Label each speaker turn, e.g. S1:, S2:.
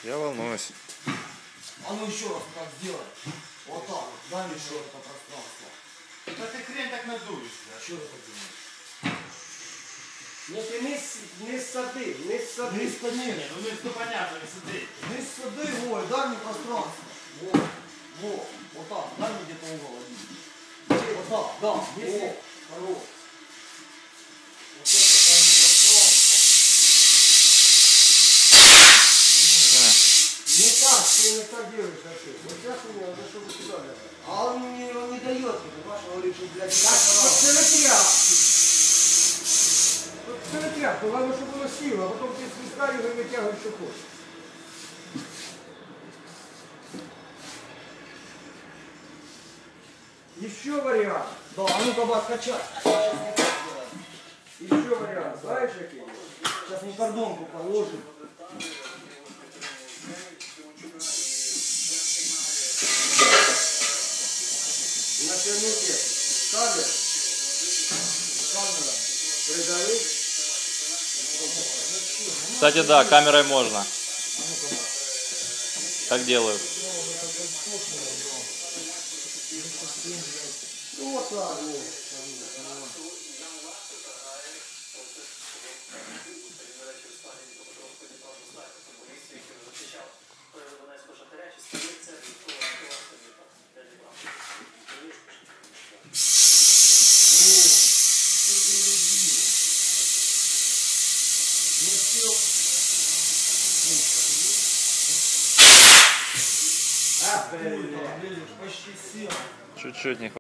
S1: Я волнуюсь.
S2: А ну еще раз так сделай. Вот так вот. Дай мне еще это пространство.
S3: Да ты хрен так надуешь.
S2: Что ты так делаешь?
S4: Ні, ти не сади, не сади.
S2: Низ, конечно.
S3: Ну понятно, не сиди.
S2: Низ сады, ой, дай мне пространство. Вот. Вот так. Дай мне где-то угол один. Вот так, да. Вот. Хорош. Вот это дай мне пространство.
S4: Не так, ты не так делаешь, а ты. Вот сейчас у меня, за что вы сюда лежали. А он не дает, понимаешь, говорит, что, блядь, так, це тряпка, главное, щоб воно сіло, а потім ти свискаєш і витягуєш, що хочеш. Еще вариант.
S2: Да, а ну-ка, бат, качай.
S4: Еще вариант. Знаешь, какие?
S2: Сейчас мы кордонку положим.
S4: Натянуть камеру.
S2: Камера.
S4: Придавить.
S1: Кстати, да, камерой можно. Так делают.
S4: Ну вот так вот.
S2: Видишь, почти сел.
S1: Чуть-чуть не хватает.